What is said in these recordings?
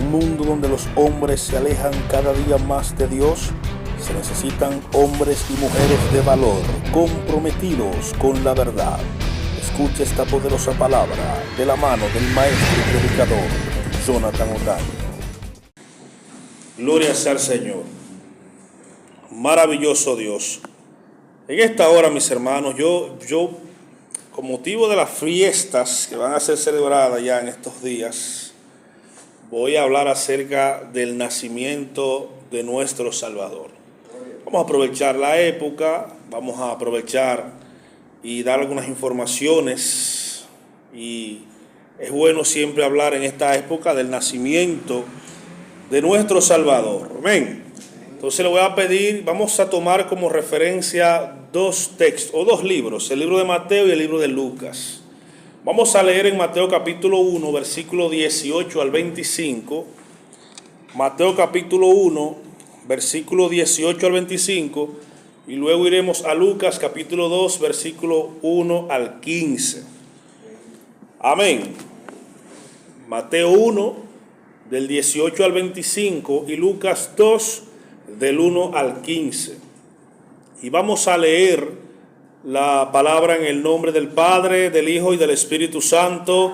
un mundo donde los hombres se alejan cada día más de Dios, se necesitan hombres y mujeres de valor, comprometidos con la verdad. Escucha esta poderosa palabra de la mano del maestro y predicador, Jonathan Otaño. Gloria sea al Señor. Maravilloso Dios. En esta hora, mis hermanos, yo con motivo de las fiestas que van a ser celebradas ya en estos días, voy a hablar acerca del nacimiento de nuestro Salvador. Vamos a aprovechar la época, vamos a aprovechar y dar algunas informaciones, y es bueno siempre hablar en esta época del nacimiento de nuestro Salvador. Amén. Entonces le voy a pedir, vamos a tomar como referencia dos textos o dos libros, el libro de Mateo y el libro de Lucas. Vamos a leer en Mateo capítulo 1, versículo 18 al 25. Mateo capítulo 1, versículo 18 al 25. Y luego iremos a Lucas capítulo 2, versículo 1 al 15. Amén. Mateo 1, del 18 al 25, y Lucas 2, del 1 al 15. Y vamos a leer la palabra en el nombre del Padre, del Hijo y del Espíritu Santo.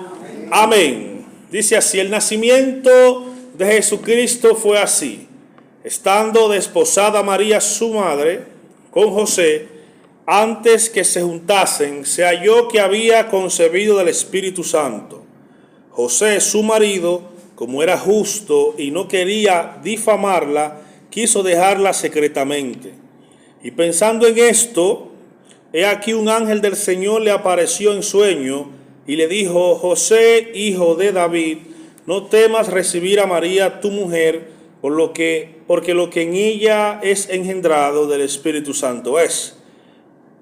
Amén. Dice así: el nacimiento de Jesucristo fue así. Estando desposada María su madre con José, antes que se juntasen, se halló que había concebido del Espíritu Santo. José, su marido, como era justo y no quería difamarla, quiso dejarla secretamente. Y pensando en esto, he aquí un ángel del Señor le apareció en sueño y le dijo: José, hijo de David, no temas recibir a María tu mujer, porque lo que en ella es engendrado del Espíritu Santo es.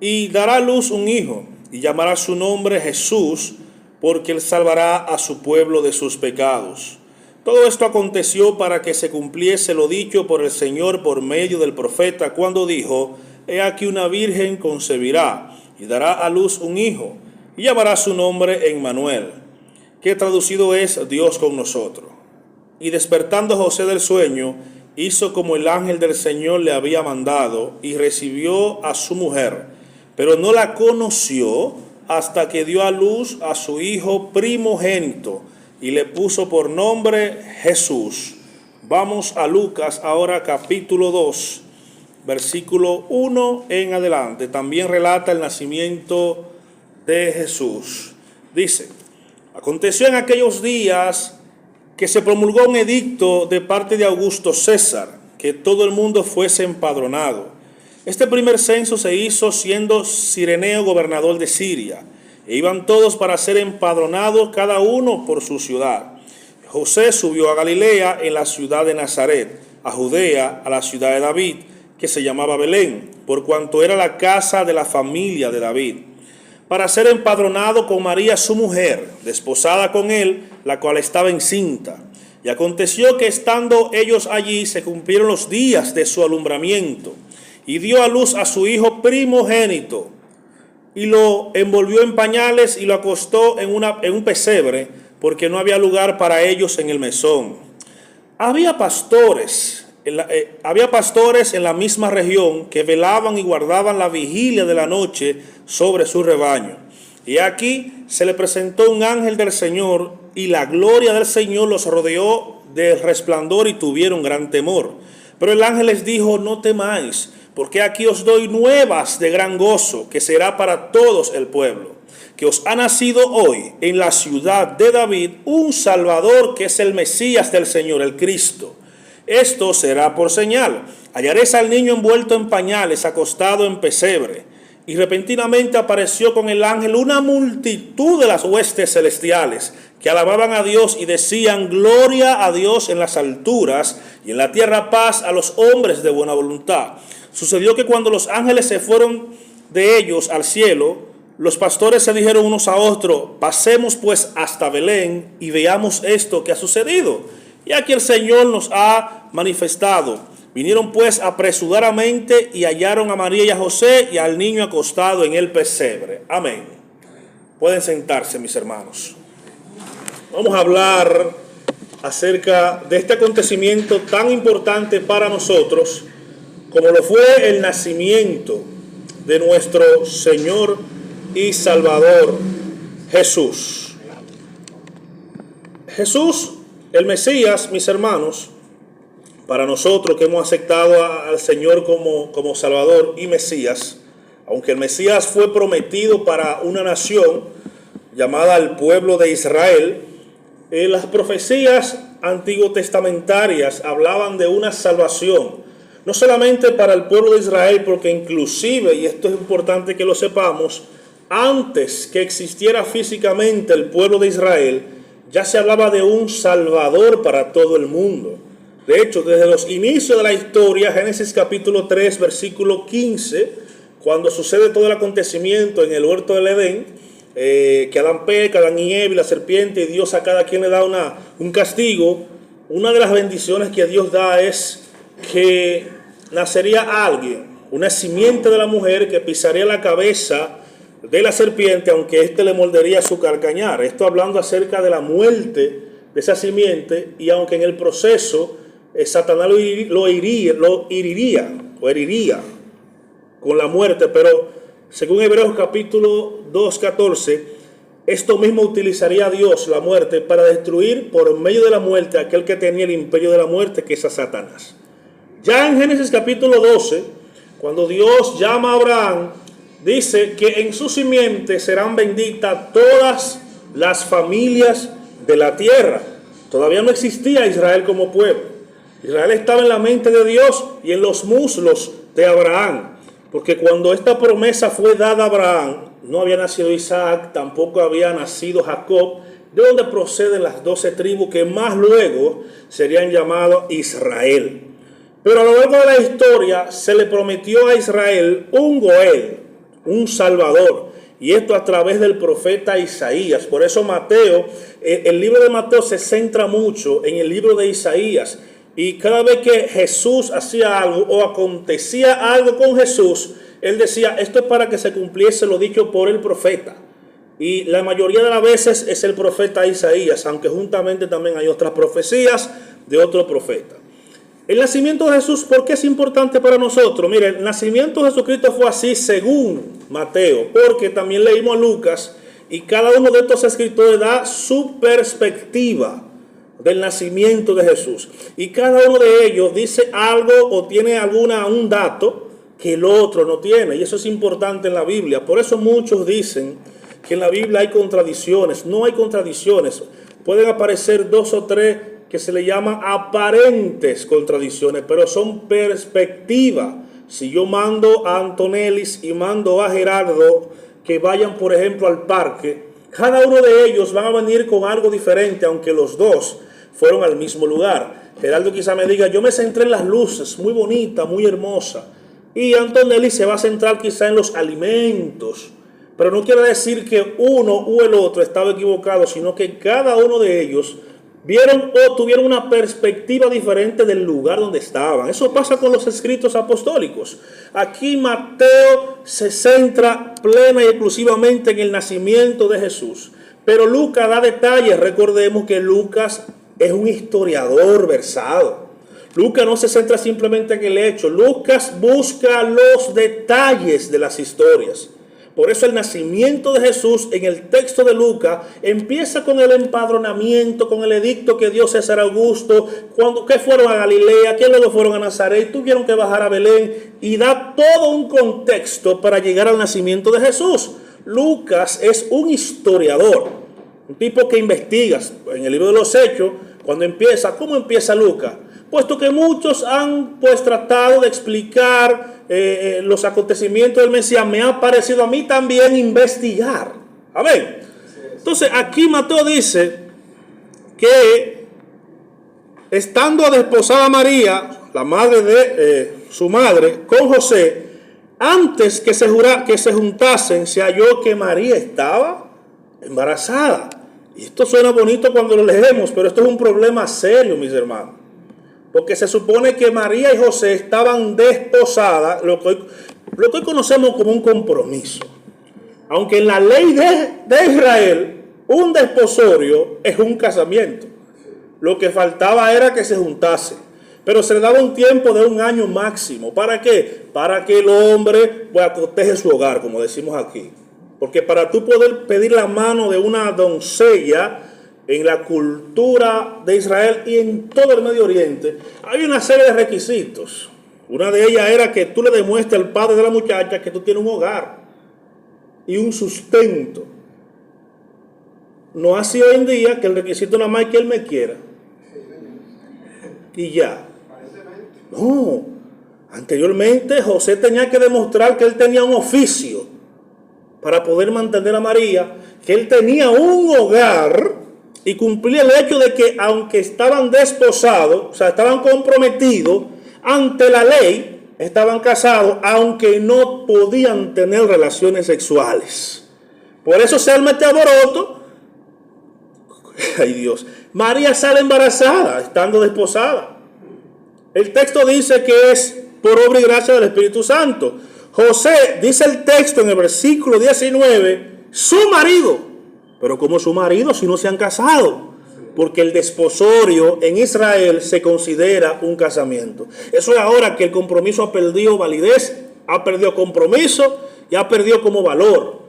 Y dará a luz un hijo, y llamará su nombre Jesús, porque él salvará a su pueblo de sus pecados. Todo esto aconteció para que se cumpliese lo dicho por el Señor por medio del profeta, cuando dijo: he aquí una virgen concebirá y dará a luz un hijo, y llamará su nombre Emmanuel, que traducido es Dios con nosotros. Y despertando José del sueño, hizo como el ángel del Señor le había mandado, y recibió a su mujer, pero no la conoció hasta que dio a luz a su hijo primogénito, y le puso por nombre Jesús. Vamos a Lucas ahora capítulo 2, versículo 1 en adelante. También relata el nacimiento de Jesús. Dice: aconteció en aquellos días que se promulgó un edicto de parte de Augusto César, que todo el mundo fuese empadronado. Este primer censo se hizo siendo Cireneo gobernador de Siria. E iban todos para ser empadronados, cada uno por su ciudad. José subió a Galilea, en la ciudad de Nazaret, a Judea, a la ciudad de David, que se llamaba Belén, por cuanto era la casa de la familia de David, para ser empadronado con María su mujer, desposada con él, la cual estaba encinta. Y aconteció que estando ellos allí, se cumplieron los días de su alumbramiento, y dio a luz a su hijo primogénito, y lo envolvió en pañales y lo acostó en un pesebre, porque no había lugar para ellos en el mesón. Había pastores en la misma región que velaban y guardaban la vigilia de la noche sobre su rebaño. Y aquí se le presentó un ángel del Señor, y la gloria del Señor los rodeó de resplandor, y tuvieron gran temor. Pero el ángel les dijo: no temáis, porque aquí os doy nuevas de gran gozo, que será para todos el pueblo, que os ha nacido hoy en la ciudad de David un Salvador, que es el Mesías del Señor, el Cristo. Esto será por señal: hallaréis al niño envuelto en pañales, acostado en pesebre. Y repentinamente apareció con el ángel una multitud de las huestes celestiales, que alababan a Dios y decían: gloria a Dios en las alturas, y en la tierra paz a los hombres de buena voluntad. Sucedió que cuando los ángeles se fueron de ellos al cielo, los pastores se dijeron unos a otros: pasemos pues hasta Belén y veamos esto que ha sucedido. Y aquí el Señor nos ha manifestado. Vinieron pues apresuradamente y hallaron a María y a José y al niño acostado en el pesebre. Amén. Pueden sentarse, mis hermanos. Vamos a hablar acerca de este acontecimiento tan importante para nosotros como lo fue el nacimiento de nuestro Señor y Salvador Jesús. Jesús, el Mesías, mis hermanos, para nosotros que hemos aceptado al Señor como Salvador y Mesías, aunque el Mesías fue prometido para una nación llamada el pueblo de Israel, las profecías antiguo-testamentarias hablaban de una salvación, no solamente para el pueblo de Israel, porque inclusive, y esto es importante que lo sepamos, antes que existiera físicamente el pueblo de Israel, ya se hablaba de un Salvador para todo el mundo. De hecho, desde los inicios de la historia, Génesis capítulo 3, versículo 15, cuando sucede todo el acontecimiento en el huerto del Edén, que Adán peca, Adán y Eva y la serpiente, y Dios a cada quien le da un castigo, una de las bendiciones que Dios da es que nacería alguien, una simiente de la mujer que pisaría la cabeza de la serpiente, aunque éste le mordería su calcañar. Esto hablando acerca de la muerte de esa simiente, y aunque en el proceso Satanás lo heriría con la muerte, pero según Hebreos capítulo 2:14, esto mismo utilizaría Dios, la muerte, para destruir por medio de la muerte a aquel que tenía el imperio de la muerte, que es a Satanás. Ya en Génesis capítulo 12, cuando Dios llama a Abraham, dice que en su simiente serán benditas todas las familias de la tierra. Todavía no existía Israel como pueblo. Israel estaba en la mente de Dios y en los muslos de Abraham. Porque cuando esta promesa fue dada a Abraham, no había nacido Isaac, tampoco había nacido Jacob, de donde proceden las 12 tribus que más luego serían llamadas Israel. Pero a lo largo de la historia se le prometió a Israel un Goel, un Salvador, y esto a través del profeta Isaías. Por eso Mateo, el libro de Mateo se centra mucho en el libro de Isaías, y cada vez que Jesús hacía algo o acontecía algo con Jesús, él decía, esto es para que se cumpliese lo dicho por el profeta. Y la mayoría de las veces es el profeta Isaías, aunque juntamente también hay otras profecías de otro profeta. El nacimiento de Jesús, ¿por qué es importante para nosotros? Mire, el nacimiento de Jesucristo fue así según Mateo, porque también leímos a Lucas, y cada uno de estos escritores da su perspectiva del nacimiento de Jesús. Y cada uno de ellos dice algo o tiene un dato que el otro no tiene, y eso es importante en la Biblia. Por eso muchos dicen que en la Biblia hay contradicciones. No hay contradicciones. Pueden aparecer 2 o 3 que se le llaman aparentes contradicciones, pero son perspectivas. Si yo mando a Antonelis y mando a Gerardo que vayan, por ejemplo, al parque, cada uno de ellos van a venir con algo diferente, aunque los dos fueron al mismo lugar. Gerardo quizá me diga, yo me centré en las luces, muy bonita, muy hermosa. Y Antonelis se va a centrar quizá en los alimentos. Pero no quiere decir que uno o el otro estaba equivocado, sino que cada uno de ellos vieron o tuvieron una perspectiva diferente del lugar donde estaban. Eso pasa con los escritos apostólicos. Aquí Mateo se centra plena y exclusivamente en el nacimiento de Jesús. Pero Lucas da detalles. Recordemos que Lucas es un historiador versado. Lucas no se centra simplemente en el hecho. Lucas busca los detalles de las historias. Por eso el nacimiento de Jesús en el texto de Lucas empieza con el empadronamiento, con el edicto que dio César Augusto, que fueron a Galilea, que luego fueron a Nazaret, tuvieron que bajar a Belén, y da todo un contexto para llegar al nacimiento de Jesús. Lucas es un historiador, un tipo que investiga. En el libro de los Hechos, cuando empieza, ¿cómo empieza Lucas? Puesto que muchos han tratado de explicar los acontecimientos del Mesías, me ha parecido a mí también investigar. Amén. Entonces aquí Mateo dice que estando desposada María, la madre de su madre, con José, antes que se juntasen, se halló que María estaba embarazada. Y esto suena bonito cuando lo leemos, pero esto es un problema serio, mis hermanos. Porque se supone que María y José estaban desposadas, lo que hoy conocemos como un compromiso. Aunque en la ley de Israel, un desposorio es un casamiento. Lo que faltaba era que se juntase. Pero se le daba un tiempo de 1 año máximo. ¿Para qué? Para que el hombre proteja su hogar, como decimos aquí. Porque para tú poder pedir la mano de una doncella en la cultura de Israel y en todo el Medio Oriente, hay una serie de requisitos. Una de ellas era que tú le demuestres al padre de la muchacha que tú tienes un hogar y un sustento. No así hoy en día, que el requisito nada más es que él me quiera. Y ya. No. Anteriormente José tenía que demostrar que él tenía un oficio para poder mantener a María, que él tenía un hogar y cumplía el hecho de que aunque estaban desposados, o sea, estaban comprometidos ante la ley, estaban casados, aunque no podían tener relaciones sexuales. Por eso se arma este alboroto. Ay Dios, María sale embarazada estando desposada. El texto dice que es por obra y gracia del Espíritu Santo. José, dice el texto en el versículo 19, su marido. Pero ¿cómo su marido si no se han casado? Porque el desposorio en Israel se considera un casamiento. Eso es ahora que el compromiso ha perdido validez, ha perdido compromiso y ha perdido como valor.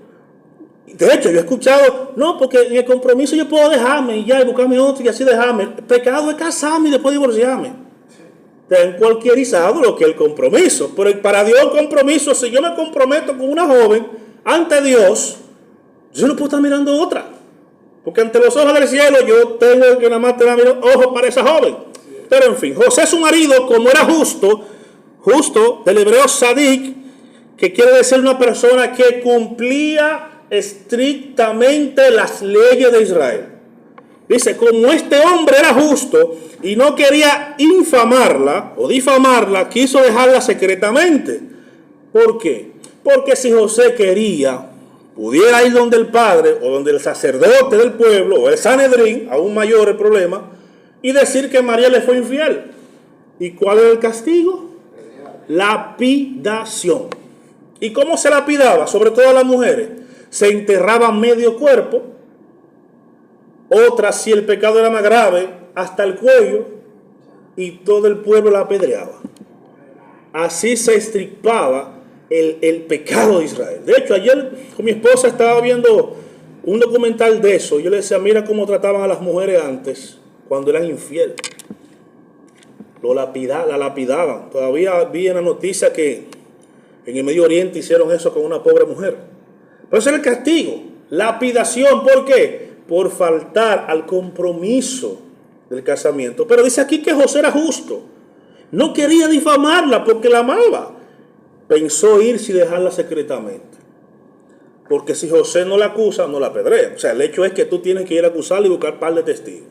De hecho, yo he escuchado, no, porque en el compromiso yo puedo dejarme y ya, y buscarme otro y así dejarme. El pecado es casarme y después divorciarme. Ten cualquierizado lo que es el compromiso. Pero para Dios el compromiso, si yo me comprometo con una joven ante Dios, yo no puedo estar mirando otra. Porque ante los ojos del cielo yo tengo que nada más tener ojos para esa joven. Pero en fin, José su marido, como era justo del hebreo sadik, que quiere decir una persona que cumplía estrictamente las leyes de Israel. Dice, como este hombre era justo y no quería infamarla o difamarla, quiso dejarla secretamente. ¿Por qué? Porque si José quería, pudiera ir donde el padre o donde el sacerdote del pueblo o el Sanedrín, aún mayor el problema, y decir que María le fue infiel. ¿Y cuál era el castigo? Lapidación. ¿Y cómo se lapidaba? Sobre todo a las mujeres. Se enterraba medio cuerpo. Otras, si el pecado era más grave, hasta el cuello, y todo el pueblo la apedreaba. Así se estripaba el pecado de Israel. De hecho, ayer con mi esposa estaba viendo un documental de eso. Yo le decía, mira cómo trataban a las mujeres antes, cuando eran infieles. La lapidaban. Todavía vi en la noticia que en el Medio Oriente hicieron eso con una pobre mujer. Pero ese era el castigo. Lapidación, ¿por qué? Por faltar al compromiso del casamiento. Pero dice aquí que José era justo. No quería difamarla porque la amaba. Pensó irse y dejarla secretamente. Porque si José no la acusa, no la apedrea. O sea, el hecho es que tú tienes que ir a acusarla y buscar un par de testigos.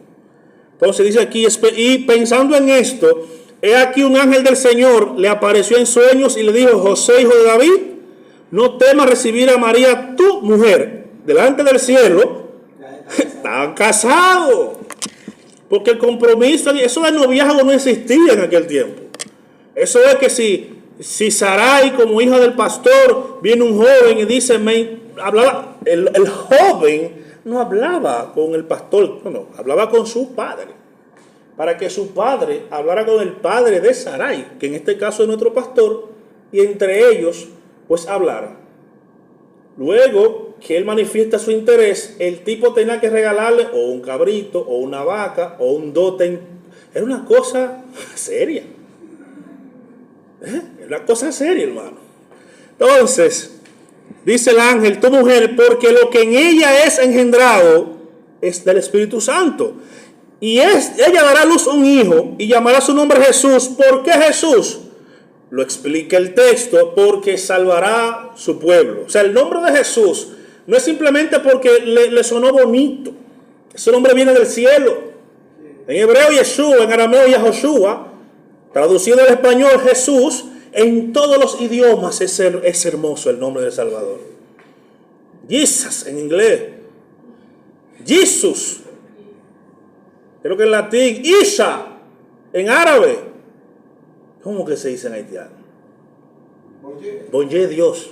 Entonces dice aquí, y pensando en esto, he aquí un ángel del Señor le apareció en sueños y le dijo, José, hijo de David, no temas recibir a María, tu mujer, delante del cielo. Estaban casados. Porque el compromiso, eso de noviazgo no existía en aquel tiempo. Eso es que si Sarai, como hija del pastor, viene un joven y dice, el joven no hablaba con el pastor, no, hablaba con su padre. Para que su padre hablara con el padre de Sarai, que en este caso es nuestro pastor, y entre ellos, pues hablaran. Luego que él manifiesta su interés, el tipo tenía que regalarle o un cabrito, o una vaca, o un dote. Era una cosa seria. Era una cosa seria, hermano. Entonces, dice el ángel, tu mujer, porque lo que en ella es engendrado es del Espíritu Santo. Y ella dará a luz un hijo y llamará su nombre Jesús. ¿Por qué Jesús? Lo explica el texto, porque salvará su pueblo. O sea, el nombre de Jesús no es simplemente porque le sonó bonito. Ese nombre viene del cielo. En hebreo Yeshua, en arameo Yahoshua, traducido al español Jesús, en todos los idiomas es hermoso el nombre del Salvador. Jesus en inglés. Jesus. Creo que en latín. Isha en árabe. ¿Cómo que se dice en haitiano? Bonje Dios.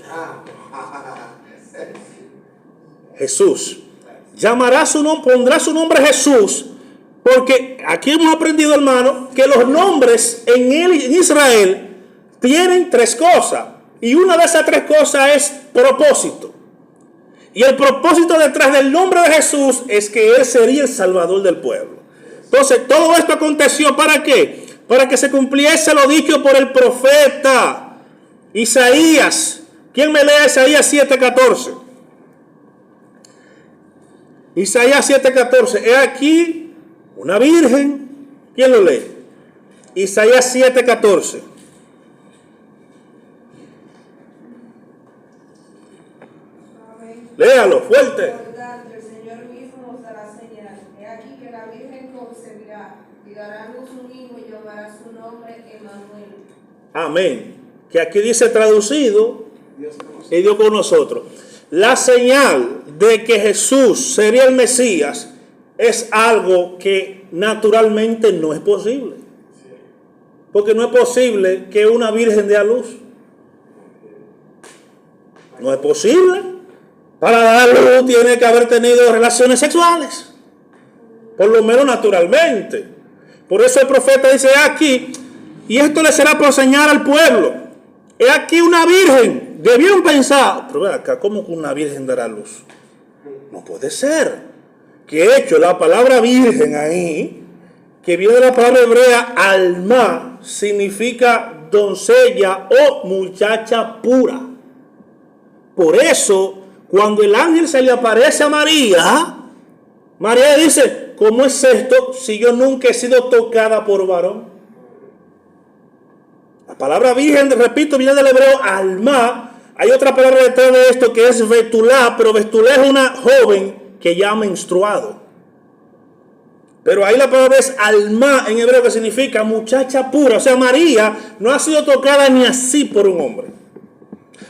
Jesús. Llamará su nombre, pondrá su nombre Jesús, Porque aquí hemos aprendido, hermano, que los nombres en Israel tienen tres cosas. Y una de esas tres cosas es propósito. Y el propósito detrás del nombre de Jesús es que Él sería el Salvador del pueblo. Entonces, todo esto aconteció ¿para qué? Para que se cumpliese lo dicho por el profeta Isaías. ¿Quién me lea Isaías 7:14? Isaías 7:14. He aquí una virgen. ¿Quién lo lee? Isaías 7:14. Léalo, fuerte. Por tanto, el Señor mismo os dará señal. He aquí que la Virgen concebirá y dará a luz un hijo y llamará su nombre Emmanuel. Amén. Que aquí dice traducido, y Dios con nosotros. La señal de que Jesús sería el Mesías es algo que naturalmente no es posible. Porque no es posible que una virgen dé a luz. No es posible. Para dar luz tiene que haber tenido relaciones sexuales. Por lo menos naturalmente. Por eso el profeta dice aquí, y esto le será por señal al pueblo. He aquí una virgen. Debieron pensar, pero ve acá, ¿cómo que una virgen dará luz? No puede ser. Que de hecho la palabra virgen ahí, que viene de la palabra hebrea alma, significa doncella o muchacha pura. Por eso, cuando el ángel se le aparece a María, María dice, ¿cómo es esto si yo nunca he sido tocada por varón? La palabra virgen, repito, viene del hebreo alma. Hay otra palabra detrás de esto que es betulá, pero betulá es una joven que ya ha menstruado. Pero ahí la palabra es alma en hebreo, que significa muchacha pura. O sea, María no ha sido tocada ni así por un hombre.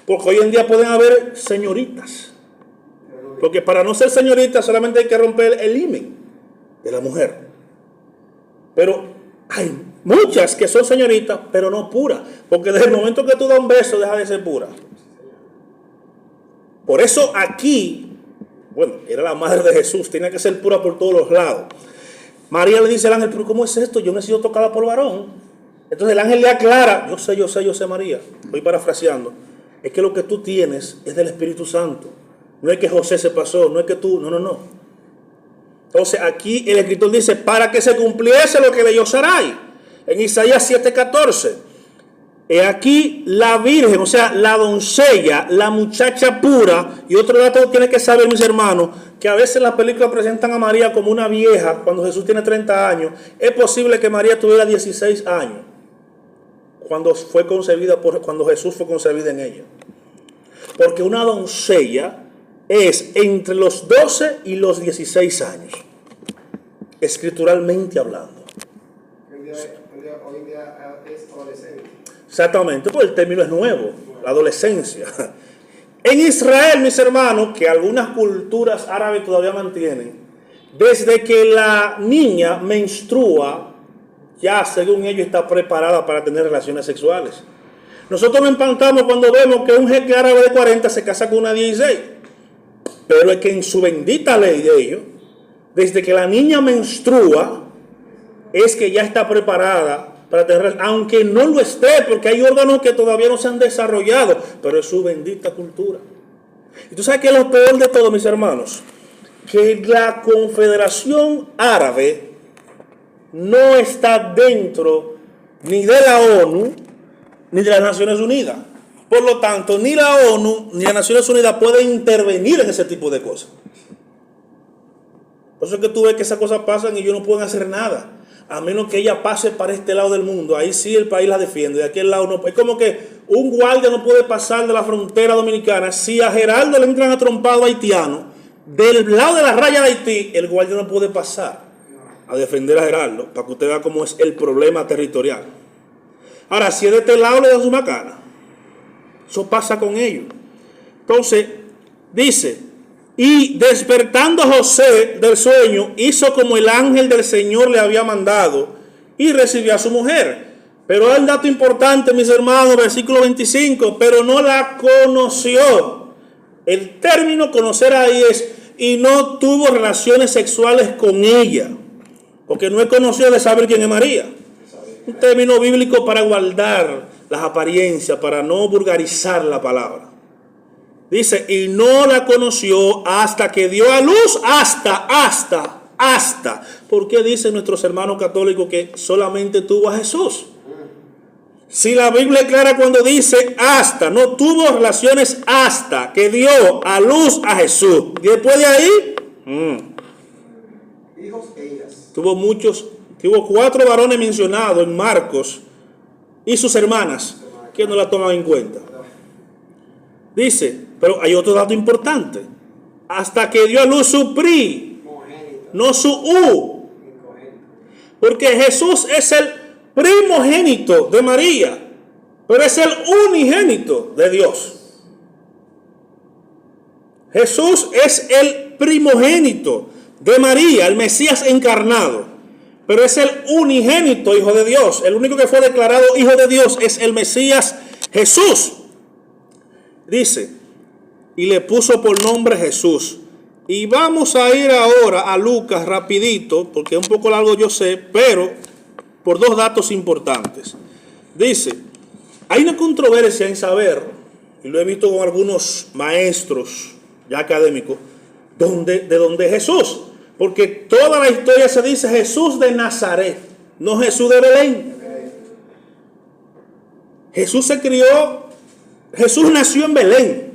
Porque hoy en día pueden haber señoritas. Porque para no ser señorita solamente hay que romper el himen de la mujer. Pero hay muchas que son señoritas, pero no puras. Porque desde el momento que tú das un beso, deja de ser pura. Por eso aquí, bueno, era la madre de Jesús, tenía que ser pura por todos los lados. María le dice al ángel, pero ¿cómo es esto? Yo no he sido tocada por varón. Entonces el ángel le aclara, yo sé María, estoy parafraseando. Es que lo que tú tienes es del Espíritu Santo. No es que José se pasó, no es que tú, no. Entonces aquí el escritor dice, para que se cumpliese lo que leyó Sarai, en Isaías 7:14. He aquí la virgen, o sea, la doncella, la muchacha pura. Y otro dato tiene que saber, mis hermanos, que a veces las películas presentan a María como una vieja cuando Jesús tiene 30 años. Es posible que María tuviera 16 años cuando Jesús fue concebida en ella. Porque una doncella es entre los 12 y los 16 años, escrituralmente hablando. Hoy día es adolescente. Exactamente, pues el término es nuevo, la adolescencia. En Israel, mis hermanos, que algunas culturas árabes todavía mantienen, desde que la niña menstrua, ya según ellos está preparada para tener relaciones sexuales. Nosotros nos espantamos cuando vemos que un jeque árabe de 40 se casa con una 16. Pero es que en su bendita ley de ellos, desde que la niña menstrua, es que ya está preparada para tener, aunque no lo esté, porque hay órganos que todavía no se han desarrollado, pero es su bendita cultura. Y tú sabes que es lo peor de todo, mis hermanos, que la Confederación Árabe no está dentro ni de la ONU ni de las Naciones Unidas. Por lo tanto, ni la ONU ni las Naciones Unidas pueden intervenir en ese tipo de cosas. Por eso es que tú ves que esas cosas pasan y ellos no pueden hacer nada. A menos que ella pase para este lado del mundo. Ahí sí el país la defiende. De aquel lado no. Es como que un guardia no puede pasar de la frontera dominicana. Si a Geraldo le entran a trompado haitiano, del lado de la raya de Haití, el guardia no puede pasar a defender a Geraldo. Para que usted vea cómo es el problema territorial. Ahora, si es de este lado, le dan su macana. Eso pasa con ellos. Entonces, dice, y despertando José del sueño, hizo como el ángel del Señor le había mandado y recibió a su mujer. Pero hay un dato importante, mis hermanos, versículo 25, pero no la conoció. El término conocer ahí es, y no tuvo relaciones sexuales con ella. Porque no es conocido de saber quién es María. Un término bíblico para guardar las apariencias, para no vulgarizar la palabra. Dice, y no la conoció hasta que dio a luz, hasta. ¿Por qué dicen nuestros hermanos católicos que solamente tuvo a Jesús? Si la Biblia es clara cuando dice hasta, no tuvo relaciones hasta que dio a luz a Jesús. Después de ahí, hijos e hijas. Tuvo 4 varones mencionados en Marcos y sus hermanas, que no la toman en cuenta. Dice, pero hay otro dato importante. Hasta que dio a luz su pri, no su u. Porque Jesús es el primogénito de María, pero es el unigénito de Dios. Jesús es el primogénito de María, el Mesías encarnado, pero es el unigénito Hijo de Dios. El único que fue declarado Hijo de Dios es el Mesías Jesús. Dice, y le puso por nombre Jesús. Y vamos a ir ahora a Lucas rapidito, porque es un poco largo yo sé, pero por 2 datos importantes. Dice, hay una controversia en saber, y lo he visto con algunos maestros ya académicos, de dónde Jesús. Porque toda la historia se dice Jesús de Nazaret, no Jesús de Belén. Jesús nació en Belén.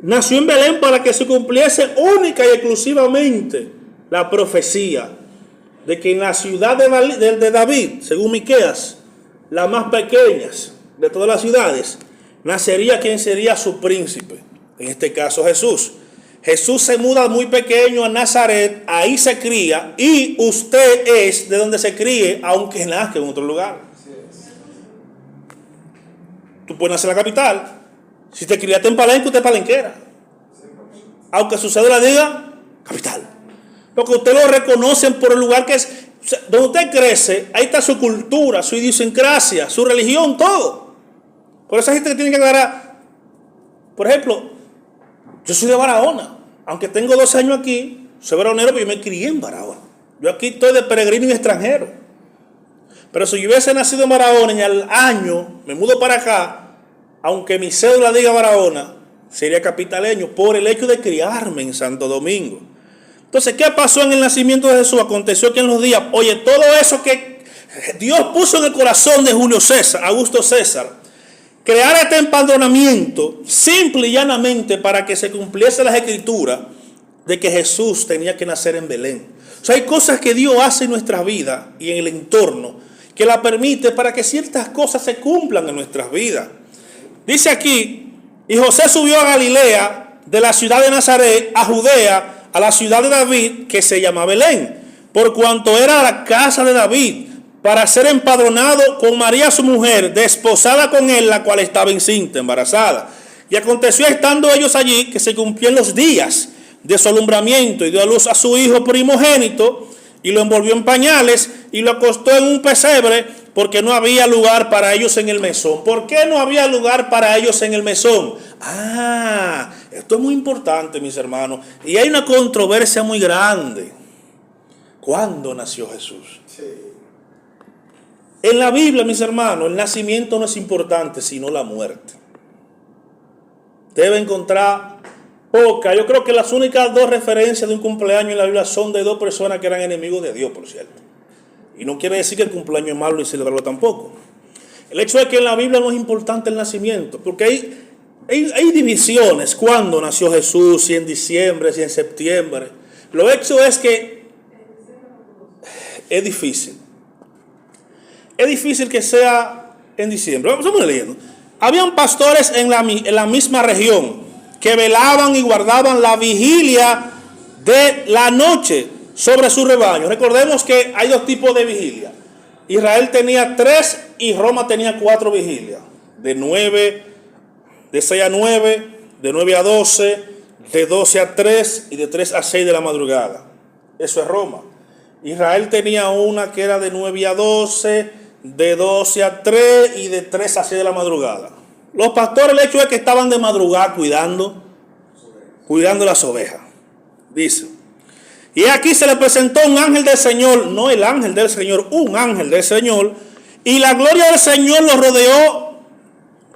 Nació en Belén para que se cumpliese única y exclusivamente la profecía de que en la ciudad de David, según Miqueas, las más pequeñas de todas las ciudades, nacería quien sería su príncipe, en este caso Jesús. Jesús se muda muy pequeño a Nazaret, ahí se cría, y usted es de donde se críe, aunque nazca en otro lugar. Tú puedes nacer en la capital. Si te criaste en Palenque, usted es palenquera. Aunque su cédula diga capital. Porque usted lo reconocen por el lugar que es. Donde usted crece, ahí está su cultura, su idiosincrasia, su religión, todo. Por eso hay gente que tiene que aclarar. Por ejemplo, yo soy de Barahona. Aunque tengo 12 años aquí, soy baronero, pero yo me crié en Barahona. Yo aquí estoy de peregrino y extranjero. Pero si yo hubiese nacido en Barahona y al año me mudo para acá, aunque mi cédula diga Barahona, sería capitaleño por el hecho de criarme en Santo Domingo. Entonces, ¿qué pasó en el nacimiento de Jesús? Aconteció que en los días, todo eso que Dios puso en el corazón de Augusto César, crear este empadronamiento simple y llanamente para que se cumpliese las escrituras de que Jesús tenía que nacer en Belén. O sea, hay cosas que Dios hace en nuestra vida y en el entorno que la permite para que ciertas cosas se cumplan en nuestras vidas. Dice aquí, y José subió a Galilea, de la ciudad de Nazaret, a Judea, a la ciudad de David, que se llama Belén, por cuanto era la casa de David, para ser empadronado con María su mujer, desposada con él, la cual estaba encinta, embarazada. Y aconteció estando ellos allí, que se cumplieron los días de su alumbramiento, y dio a luz a su hijo primogénito, y lo envolvió en pañales, y lo acostó en un pesebre, porque no había lugar para ellos en el mesón. ¿Por qué no había lugar para ellos en el mesón? Esto es muy importante, mis hermanos. Y hay una controversia muy grande. ¿Cuándo nació Jesús? Sí. En la Biblia, mis hermanos, el nacimiento no es importante, sino la muerte. Debe encontrar poca. Yo creo que las únicas 2 referencias de un cumpleaños en la Biblia son de 2 personas que eran enemigos de Dios, por cierto. Y no quiere decir que el cumpleaños es malo ni celebrarlo tampoco. El hecho es que en la Biblia no es importante el nacimiento, porque hay divisiones. ¿Cuándo nació Jesús? Si en diciembre, si en septiembre. Lo hecho es que es difícil. Es difícil que sea en diciembre. Vamos leyendo. Habían pastores en la misma región que velaban y guardaban la vigilia de la noche sobre su rebaño. Recordemos que hay 2 tipos de vigilia. Israel tenía 3 y Roma tenía 4 vigilias. De 6 a 9, de 9 a 12, de 12 a 3 y de 3 a 6 de la madrugada. Eso es Roma. Israel tenía una que era de 9 a 12, de 12 a 3 y de 3 a 6 de la madrugada. Los pastores, el hecho es que estaban de madrugada cuidando las ovejas. Dice, Y aquí se le presentó un ángel del Señor, no el ángel del Señor, un ángel del Señor, y la gloria del Señor los rodeó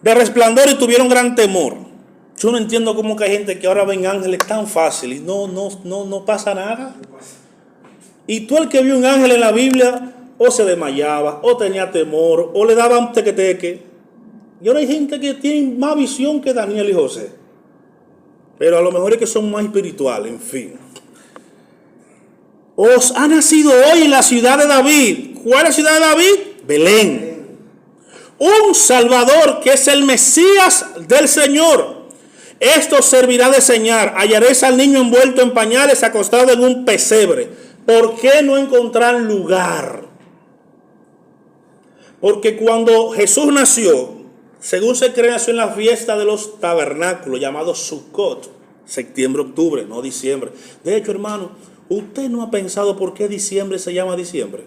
de resplandor y tuvieron gran temor. Yo no entiendo cómo que hay gente que ahora ven ángeles tan fácil y no pasa nada. Y tú el que vio un ángel en la Biblia, o se desmayaba, o tenía temor, o le daban teque. Y ahora hay gente que tiene más visión que Daniel y José. Pero a lo mejor es que son más espirituales, en fin. Os ha nacido hoy en la ciudad de David. ¿Cuál es la ciudad de David? Belén. Un Salvador que es el Mesías del Señor. Esto servirá de señal. Hallaréis al niño envuelto en pañales, acostado en un pesebre. ¿Por qué no encontrar lugar? Porque cuando Jesús nació, según se cree, nació en la fiesta de los tabernáculos, llamado Sukkot, septiembre, octubre, no diciembre. De hecho, hermano, ¿usted no ha pensado por qué diciembre se llama diciembre?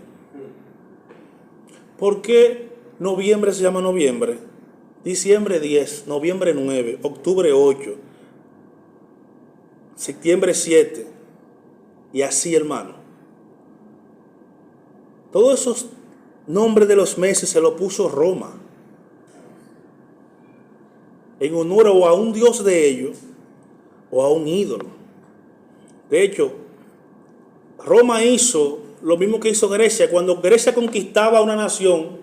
¿Por qué noviembre se llama noviembre? Diciembre 10, noviembre 9, octubre 8, septiembre 7, y así, hermano. Todos esos nombres de los meses se lo puso Roma, en honor o a un dios de ellos o a un ídolo. De hecho, Roma hizo lo mismo que hizo Grecia. Cuando Grecia conquistaba una nación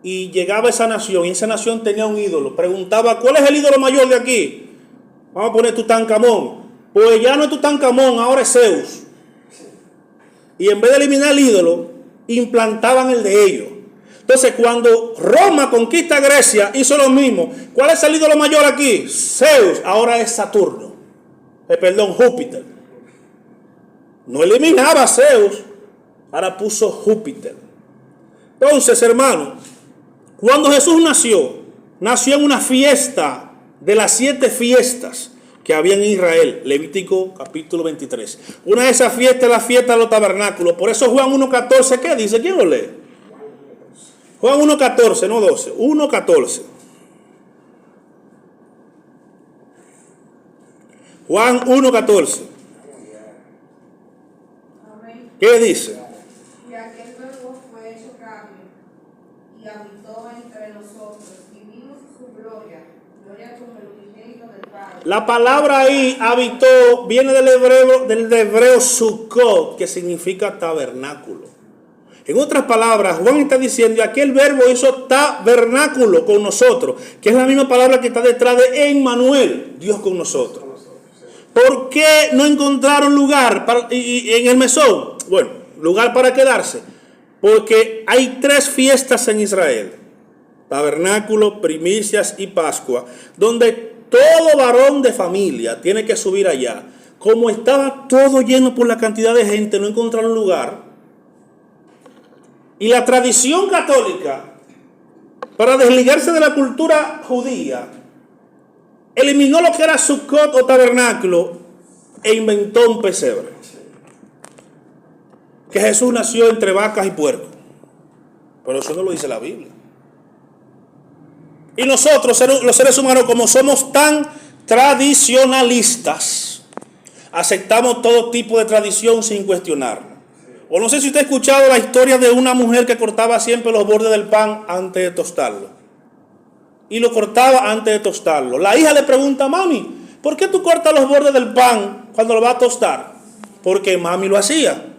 y llegaba a esa nación y esa nación tenía un ídolo, preguntaba: ¿cuál es el ídolo mayor de aquí? Vamos a poner Tutankamón. Pues ya no es Tutankamón, ahora es Zeus. Y en vez de eliminar el ídolo, implantaban el de ellos. Entonces, cuando Roma conquista Grecia, hizo lo mismo. ¿Cuál es el ídolo mayor aquí? Zeus. Ahora es Saturno. Júpiter. No eliminaba a Zeus, ahora puso Júpiter. Entonces, hermano, cuando Jesús nació en una fiesta de las 7 fiestas que había en Israel. Levítico capítulo 23. Una de esas fiestas es la fiesta de los tabernáculos. Por eso Juan 1:14, ¿qué dice? ¿Quién lo lee? Juan 1:14, no 12. 1:14. Juan 1:14. ¿Qué dice? Y aquel verbo fue hecho carne y habitó entre nosotros y vimos su gloria como el unigénito del Padre. La palabra ahí, habitó, viene del hebreo Sukkot, que significa tabernáculo. En otras palabras, Juan está diciendo: aquel verbo hizo tabernáculo con nosotros, que es la misma palabra que está detrás de Emmanuel, Dios con nosotros. ¿Por qué no encontraron lugar en el mesón? Bueno, lugar para quedarse. Porque hay 3 fiestas en Israel: tabernáculo, primicias y Pascua, donde todo varón de familia tiene que subir allá. Como estaba todo lleno por la cantidad de gente, no encontraron lugar. Y la tradición católica, para desligarse de la cultura judía, eliminó lo que era Sukkot o tabernáculo e inventó un pesebre. Que Jesús nació entre vacas y puercos. Pero eso no lo dice la Biblia. Y nosotros, los seres humanos, como somos tan tradicionalistas, aceptamos todo tipo de tradición sin cuestionarlo. O no sé si usted ha escuchado la historia de una mujer que cortaba siempre los bordes del pan antes de tostarlo. Y lo cortaba antes de tostarlo. La hija le pregunta: mami, ¿por qué tú cortas los bordes del pan cuando lo vas a tostar? Porque mami lo hacía.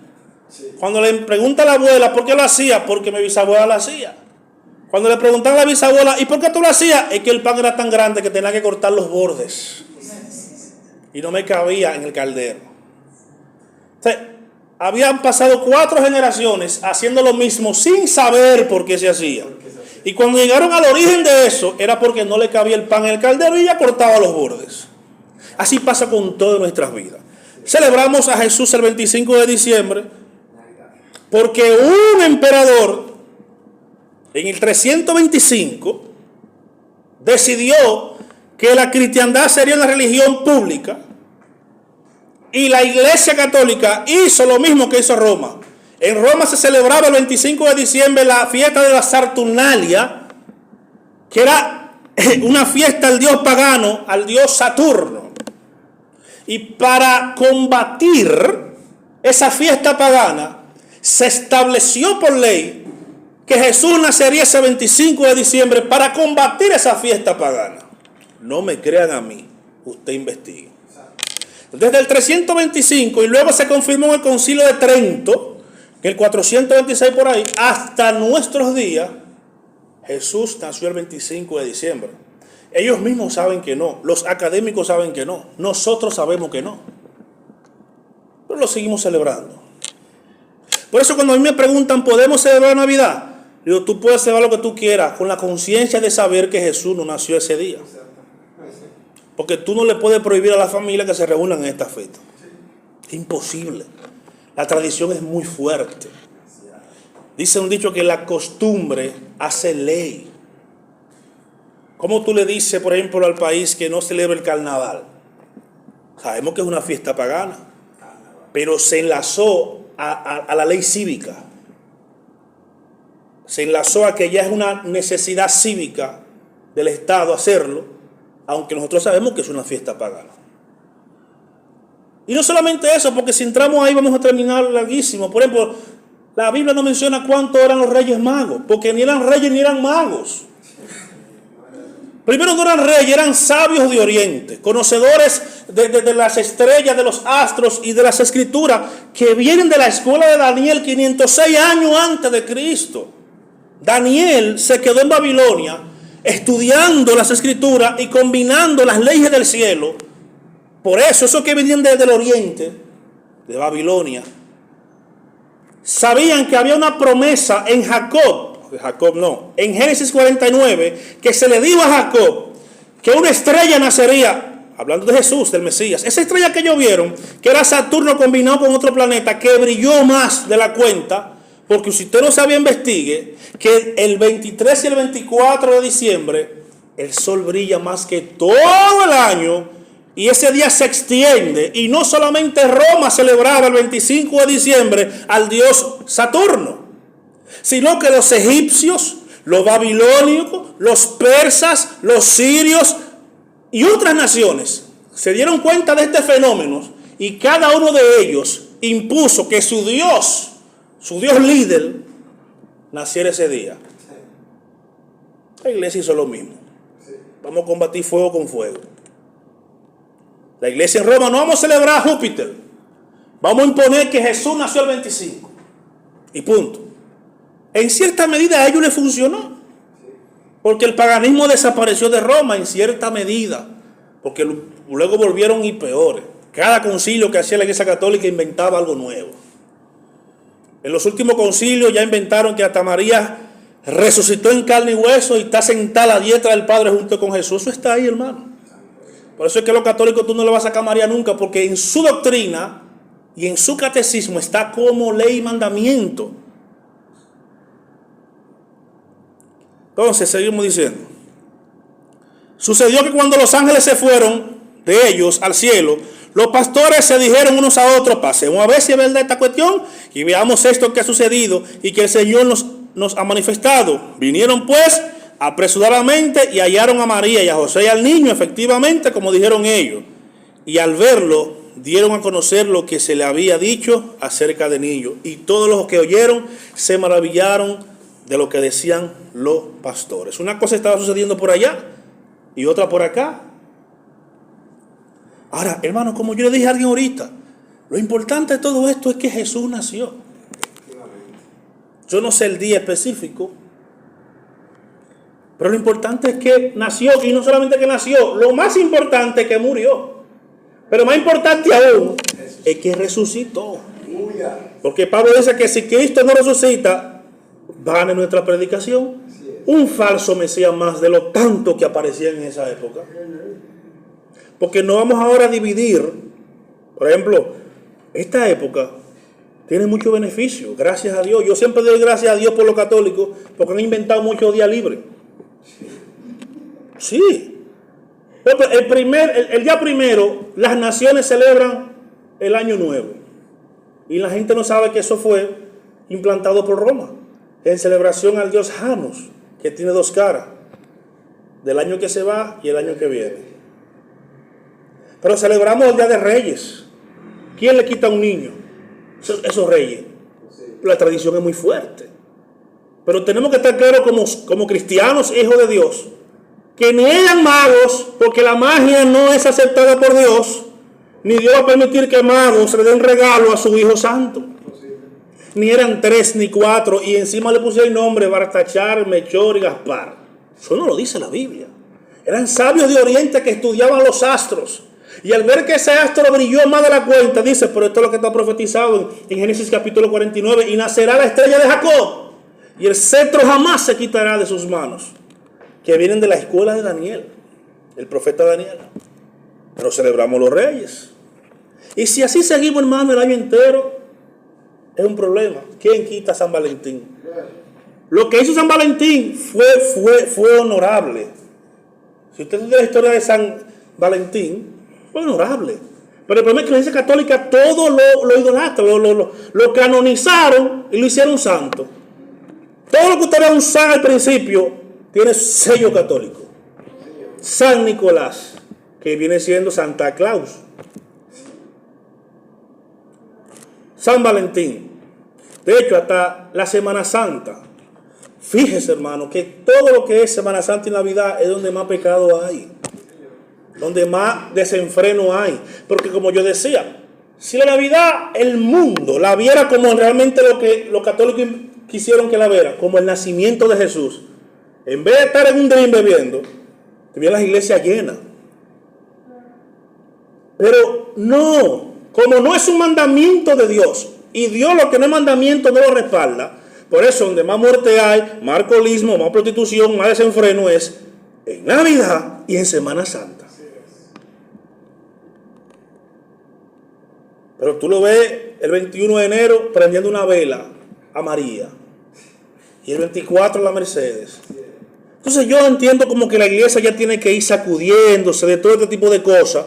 Cuando le pregunta a la abuela: ¿por qué lo hacía? Porque mi bisabuela lo hacía. Cuando le preguntan a la bisabuela: ¿y por qué tú lo hacías? Es que el pan era tan grande que tenía que cortar los bordes. Y no me cabía en el caldero. Entonces, habían pasado 4 generaciones haciendo lo mismo sin saber por qué se hacía. Y cuando llegaron al origen de eso, era porque no le cabía el pan en el caldero y ella cortaba los bordes. Así pasa con todas nuestras vidas. Celebramos a Jesús el 25 de diciembre porque un emperador en el 325 decidió que la cristiandad sería una religión pública. Y la Iglesia Católica hizo lo mismo que hizo Roma. En Roma se celebraba el 25 de diciembre la fiesta de la Saturnalia, que era una fiesta al dios pagano, al dios Saturno. Y para combatir esa fiesta pagana, se estableció por ley que Jesús nacería ese 25 de diciembre para combatir esa fiesta pagana. No me crean a mí, usted investigue. Desde el 325 y luego se confirmó en el Concilio de Trento, en el 426 por ahí, hasta nuestros días, Jesús nació el 25 de diciembre. Ellos mismos saben que no, los académicos saben que no, nosotros sabemos que no, pero lo seguimos celebrando. Por eso cuando a mí me preguntan, ¿podemos celebrar Navidad? Digo, tú puedes celebrar lo que tú quieras, con la conciencia de saber que Jesús no nació ese día. Porque tú no le puedes prohibir a la familia que se reúnan en esta fecha. Es imposible. La tradición es muy fuerte. Dice un dicho que la costumbre hace ley. ¿Cómo tú le dices, por ejemplo, al país que no celebra el carnaval? Sabemos que es una fiesta pagana, pero se enlazó a la ley cívica. Se enlazó a que ya es una necesidad cívica del Estado hacerlo, aunque nosotros sabemos que es una fiesta pagana. Y no solamente eso, porque si entramos ahí vamos a terminar larguísimo. Por ejemplo, la Biblia no menciona cuántos eran los reyes magos, porque ni eran reyes ni eran magos. Primero no eran reyes, eran sabios de Oriente, conocedores de las estrellas, de los astros y de las escrituras, que vienen de la escuela de Daniel 506 años antes de Cristo. Daniel se quedó en Babilonia estudiando las escrituras y combinando las leyes del cielo. Por eso, esos que venían desde el oriente, de Babilonia, sabían que había una promesa en en Génesis 49, que se le dijo a Jacob que una estrella nacería, hablando de Jesús, del Mesías. Esa estrella que ellos vieron, que era Saturno combinado con otro planeta, que brilló más de la cuenta, porque si usted no sabía, investigue, que el 23 y el 24 de diciembre, el sol brilla más que todo el año, y ese día se extiende, y no solamente Roma celebraba el 25 de diciembre al dios Saturno, sino que los egipcios, los babilónicos, los persas, los sirios y otras naciones se dieron cuenta de este fenómeno, y cada uno de ellos impuso que su dios líder, naciera ese día. La iglesia hizo lo mismo. Vamos a combatir fuego con fuego. La iglesia en Roma, no vamos a celebrar a Júpiter, vamos a imponer que Jesús nació el 25 y punto. En cierta medida a ellos les funcionó, porque el paganismo desapareció de Roma en cierta medida, porque luego volvieron y peores. Cada concilio que hacía la iglesia católica inventaba algo nuevo. En los últimos concilios ya inventaron que hasta María resucitó en carne y hueso y está sentada a la diestra del Padre junto con Jesús. Eso está ahí, hermano. Por eso es que a los católicos tú no le vas a sacar a María nunca, porque en su doctrina y en su catecismo está como ley y mandamiento. Entonces, seguimos diciendo. Sucedió que cuando los ángeles se fueron de ellos al cielo, los pastores se dijeron unos a otros, pasemos a ver si es verdad esta cuestión y veamos esto que ha sucedido y que el Señor nos ha manifestado. Vinieron pues apresuradamente y hallaron a María y a José y al niño, efectivamente, como dijeron ellos. Y al verlo, dieron a conocer lo que se le había dicho acerca del niño. Y todos los que oyeron se maravillaron de lo que decían los pastores. Una cosa estaba sucediendo por allá y otra por acá. Ahora, hermano, como yo le dije a alguien ahorita, lo importante de todo esto es que Jesús nació. Yo no sé el día específico, pero lo importante es que nació, y no solamente que nació, lo más importante es que murió. Pero más importante aún es que resucitó. Porque Pablo dice que si Cristo no resucita, vana es nuestra predicación. Un falso Mesías más de lo tanto que aparecía en esa época. Porque no vamos ahora a dividir, por ejemplo, esta época tiene mucho beneficio, gracias a Dios. Yo siempre doy gracias a Dios por los católicos, porque han inventado muchos días libres. Sí. El día primero, las naciones celebran el año nuevo. Y la gente no sabe que eso fue implantado por Roma, en celebración al dios Janus, que tiene dos caras, del año que se va y el año que viene. Pero celebramos el Día de Reyes. ¿Quién le quita a un niño? esos reyes. La tradición es muy fuerte. Pero tenemos que estar claros como cristianos, hijos de Dios, que ni eran magos, porque la magia no es aceptada por Dios, ni Dios va a permitir que magos le den regalo a su Hijo Santo. Ni eran 3 ni 4, y encima le pusieron el nombre Bartachar, Melchor y Gaspar. Eso no lo dice la Biblia. Eran sabios de Oriente que estudiaban los astros. Y al ver que ese astro brilló más de la cuenta, dice, pero esto es lo que está profetizado en Génesis capítulo 49, y nacerá la estrella de Jacob, y el cetro jamás se quitará de sus manos. Que vienen de la escuela de Daniel, el profeta Daniel. Pero celebramos los reyes. Y si así seguimos, hermano, el año entero, es un problema. ¿Quién quita San Valentín? Lo que hizo San Valentín fue honorable. Si usted estudia la historia de San Valentín, fue honorable. Pero el problema es que la Iglesia Católica todo lo idolatra, lo canonizaron y lo hicieron santo. Todo lo que usted ve un san al principio tiene sello católico. San Nicolás, que viene siendo Santa Claus. San Valentín. De hecho, hasta la Semana Santa. Fíjese, hermano, que todo lo que es Semana Santa y Navidad es donde más pecado hay. Donde más desenfreno hay. Porque como yo decía, si la Navidad, el mundo la viera como realmente lo que los católicos quisieron que la viera, como el nacimiento de Jesús, en vez de estar en un dream bebiendo, tuvieran las iglesias llenas. Pero no, como no es un mandamiento de Dios, y Dios lo que no es mandamiento no lo respalda, por eso donde más muerte hay, más alcoholismo, más prostitución, más desenfreno es en Navidad y en Semana Santa. Pero tú lo ves el 21 de enero prendiendo una vela a María, y el 24 a la Mercedes. Entonces yo entiendo como que la iglesia ya tiene que ir sacudiéndose de todo este tipo de cosas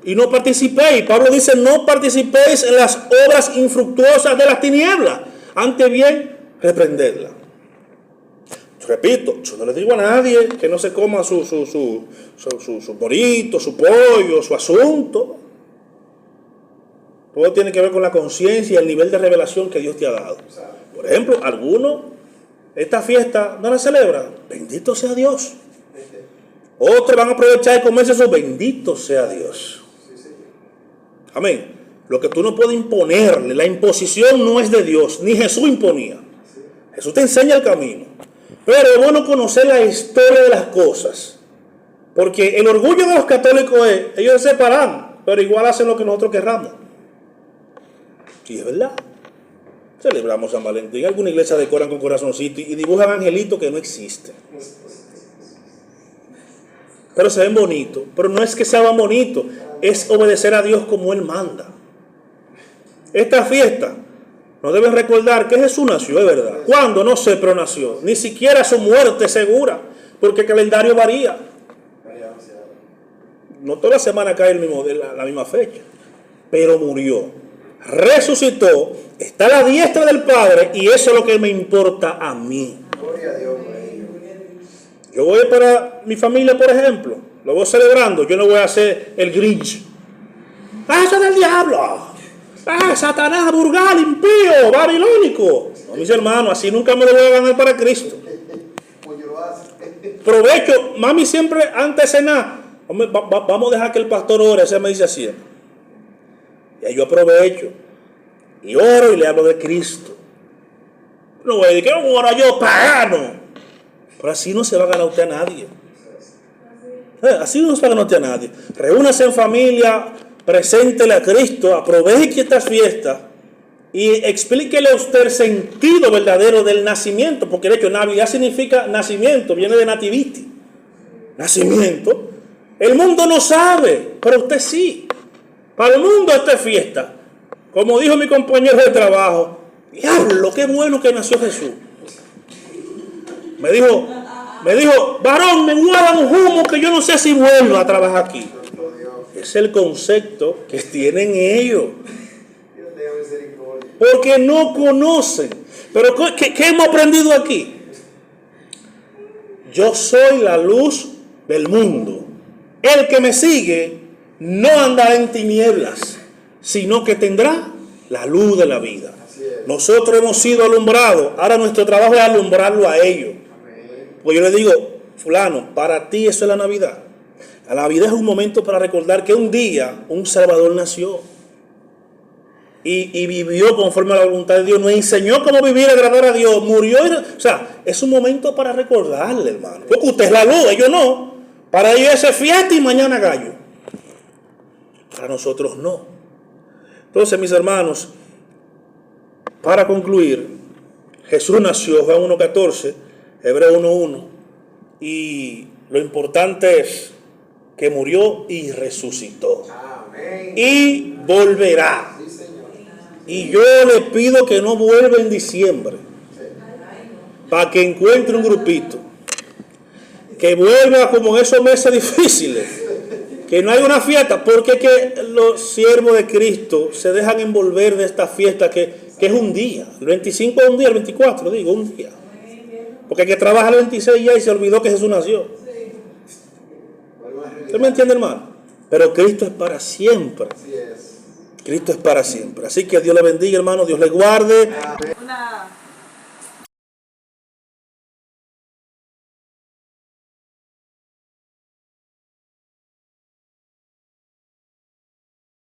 y no participéis. Pablo dice, no participéis en las obras infructuosas de las tinieblas, antes bien reprenderla. Repito, yo no le digo a nadie que no se coma su morito, su pollo, su asunto. Todo tiene que ver con la conciencia y el nivel de revelación que Dios te ha dado. Por ejemplo, algunos esta fiesta no la celebran. Bendito sea Dios. Otros van a aprovechar y comerse eso. Bendito sea Dios. Amén. Lo que tú no puedes imponerle, la imposición no es de Dios, ni Jesús imponía. Jesús te enseña el camino. Pero es bueno conocer la historia de las cosas. Porque el orgullo de los católicos es, ellos se separan, pero igual hacen lo que nosotros querramos. Y es verdad. Celebramos San Valentín. Alguna iglesia decoran con corazoncito y dibujan angelitos que no existen. Pero se ven bonitos. Pero no es que sean bonitos, es obedecer a Dios como Él manda. Esta fiesta nos deben recordar que Jesús nació, es verdad. ¿Cuándo? No sé, pero nació. Ni siquiera su muerte segura, porque el calendario varía. No toda la semana cae la misma fecha. Pero murió, resucitó, está a la diestra del Padre, y eso es lo que me importa a mí. Yo voy para mi familia, por ejemplo, lo voy celebrando, yo no voy a hacer el Grinch. ¡Ah, eso es del diablo! ¡Ah, Satanás, burgal, impío, babilónico! No, mis hermanos, así nunca me lo voy a ganar para Cristo. Provecho, mami siempre antes de cenar, vamos a dejar que el pastor ore, ese me dice así. Y ahí yo aprovecho y oro y le hablo de Cristo. No voy a decir que ahora yo pagano. Pero así no se va a ganar usted a nadie. Así no se va a ganar usted a nadie. Reúnase en familia, preséntele a Cristo, aproveche estas fiestas y explíquele a usted el sentido verdadero del nacimiento. Porque de hecho Navidad significa nacimiento, viene de nativiti. Nacimiento. El mundo no sabe, pero usted sí. Para el mundo esta es fiesta. Como dijo mi compañero de trabajo, diablo, qué bueno que nació Jesús. Me dijo, varón, me guarda un humo que yo no sé si vuelvo a trabajar aquí. Es el concepto que tienen ellos. Porque no conocen. Pero ¿qué hemos aprendido aquí? Yo soy la luz del mundo. El que me sigue no andará en tinieblas, sino que tendrá la luz de la vida. Así es. Nosotros hemos sido alumbrados, ahora nuestro trabajo es alumbrarlo a ellos. Amén. Pues yo le digo, fulano, para ti eso es la Navidad. La Navidad es un momento para recordar que un día un Salvador nació y vivió conforme a la voluntad de Dios, nos enseñó cómo vivir y agradar a Dios, murió, o sea, es un momento para recordarle, hermano. Porque usted es la luz, ellos no. Para ellos es fiesta y mañana gallo. Para nosotros no. Entonces, mis hermanos, para concluir, Jesús nació, Juan 1.14, Hebreo 1.1, y lo importante es que murió y resucitó. Amén. Y volverá. Sí, Señor. Y yo le pido que no vuelva en diciembre, para que encuentre un grupito, que vuelva como en esos meses difíciles, que no hay una fiesta, porque es que los siervos de Cristo se dejan envolver de esta fiesta que es un día. El 25 es un día, el 24, digo, un día. Porque el que trabaja el 26 ya y se olvidó que Jesús nació. ¿Usted me entiende, hermano? Pero Cristo es para siempre. Así es. Cristo es para siempre. Así que Dios le bendiga, hermano. Dios le guarde. Amén. Una